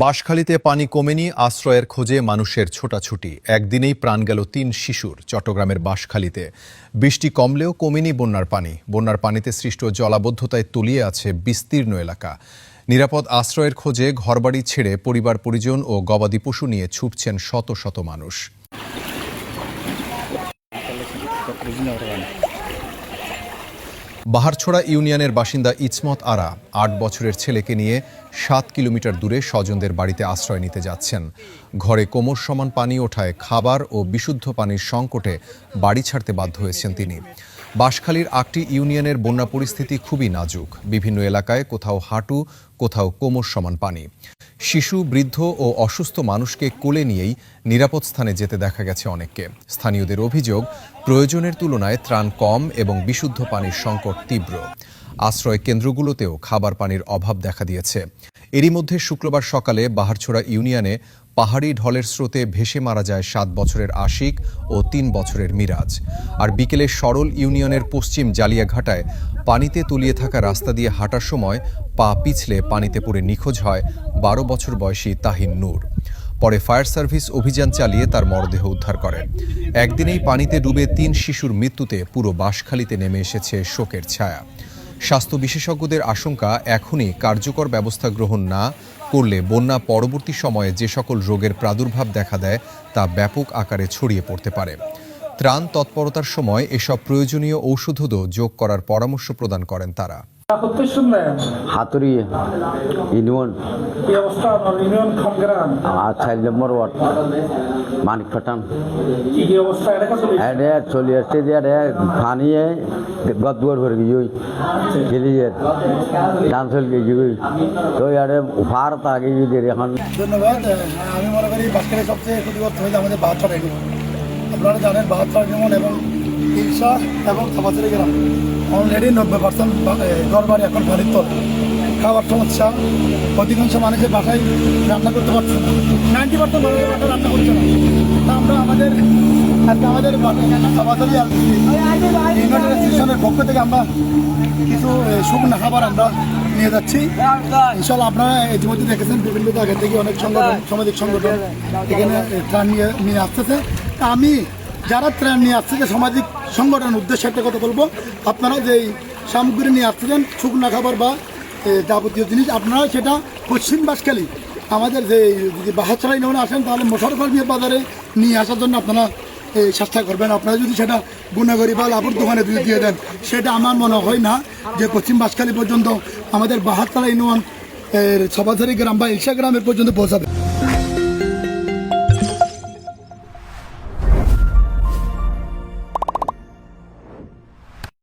বাঁশখালীতে পানি কমেনি, আশ্রয়ের খোঁজে মানুষের ছোটাছুটি। একদিনেই প্রাণ গেল ৩ শিশুর। চট্টগ্রামের বাঁশখালীতে বৃষ্টি কমলেও কমেনি বন্যার পানি। বন্যার পানিতে সৃষ্ট জলাবদ্ধতায় তলিয়ে আছে বিস্তীর্ণ এলাকা। নিরাপদ আশ্রয়ের খোঁজে ঘরবাড়ি ছেড়ে পরিবার পরিজন ও গবাদি পশু নিয়ে ছুটছেন শত শত মানুষ। বাহারছড়া ইউনিয়নের বাসিন্দা ইসমত আরা ৮ বছরের ছেলেকে নিয়ে ৭ কিলোমিটার দূরে স্বজনদের বাড়িতে আশ্রয় নিতে যাচ্ছেন। ঘরে কোমর সমান পানি ওঠায় খাবার ও বিশুদ্ধ পানির সংকটে বাড়ি ছাড়তে বাধ্য হয়েছেন তিনি। বাঁশখালীর ৮টি ইউনিয়নের বন্যা পরিস্থিতি খুবই নাজুক। বিভিন্ন এলাকায় কোথাও হাঁটু, কোথাও কোমর সমান পানি। শিশু, বৃদ্ধ ও অসুস্থ মানুষকে কোলে নিয়েই নিরাপদ স্থানে যেতে দেখা গেছে অনেককে। স্থানীয়দের অভিযোগ, প্রয়োজনের তুলনায় ত্রাণ কম এবং বিশুদ্ধ পানির সংকট তীব্র। আশ্রয় কেন্দ্রগুলোতেও খাবার পানির অভাব দেখা দিয়েছে। এরই মধ্যে শুক্রবার সকালে বাহারছড়া ইউনিয়নে পাহাড়ি ঢলের স্রোতে ভেসে মারা যায় ৭ বছরের আশিক ও ৩ বছরের মিরাজ। আর বিকেলে সরল ইউনিয়নের পশ্চিম জালিয়াঘাটায় পানিতে তলিয়ে থাকা রাস্তা দিয়ে হাঁটার সময় পা পিছলে পানিতে পড়ে নিখোঁজ হয় ১২ বছর বয়সী তাহিন নূর। পরে ফায়ার সার্ভিস অভিযান চালিয়ে তার মরদেহ উদ্ধার করে। একদিনেই পানিতে ডুবে ৩ শিশুর মৃত্যুতে পুরো বাঁশখালীতে নেমে এসেছে শোকের ছায়া। স্বাস্থ্য বিশেষজ্ঞদের আশঙ্কা, এখনই কার্যকর ব্যবস্থা গ্রহণ না করলে বন্যা পরবর্তী সময়ে যে সকল রোগের প্রাদুর্ভাব দেখা দেয় তা ব্যাপক আকারে ছড়িয়ে পড়তে পারে। ত্রাণ তৎপরতার সময় এসব প্রয়োজনীয় ঔষধও যোগ করার পরামর্শ প্রদান করেন তারা। হাতুরি ইউনিয়ন মানিক ফাটান চলে আসছে পানি গদুয়ার ভরে গিয়ে খেলিয়ে ডান্স গিয়ে তো আরে ভারত আগে গিয়ে এখন। ধন্যবাদ। আমি মনে করি বাঁশখালী সবচেয়ে ক্ষতিগ্রস্ত হয়েছে আমাদের বাহারছড়া ইউনিয়ন। আপনারা জানেন বাহারছড়া ইউনিয়ন এবং ইলশা এবং থাবাছড়ি গ্রাম অলরেডি 90% ঘরবাড়ি এখন পানির তল। খাবার সমস্যা, অধিকাংশ মানুষের বাসায় রান্না করতে পারছে না, 90% মানুষের বাসায় রান্না করছে না। তা আমরা আমাদের থাবাছড়ি ইউনিয়ন অ্যাসোসিয়েশনের পক্ষ থেকে আমরা কিছু শুকনো খাবার আমরা নিয়ে যাচ্ছি। ইনশাল্লাহ আপনারা ইতিমধ্যে দেখেছেন বিভিন্ন জায়গা থেকে অনেক সংগঠন, সামাজিক সংগঠন এখানে ত্রাণ নিয়ে আসতেছে। তা আমি যারা ত্রাণ নিয়ে আসছে যে সামাজিক সংগঠনের উদ্দেশ্যে একটা কথা বলবো, আপনারা যে সামগ্রী নিয়ে আসছেন শুকনো খাবার বা যাবতীয় জিনিস, আপনারা সেটা পশ্চিম বাঁশখালী আমাদের যে যদি বাহারছড়া ইউনিয়নে আসেন তাহলে মোশাররফ বাজারে নিয়ে আসার জন্য আপনারা চেষ্টা করবেন। আপনারা যদি সেটা গুণাগরি বা লাভুর দোকানে দিয়ে দেন, সেটা আমার মনে হয় না যে পশ্চিম বাঁশখালী পর্যন্ত আমাদের বাহারছড়া ইউনিয়ন থাবাছড়ি গ্রাম বা ইলশা গ্রামের পর্যন্ত পৌঁছাবে।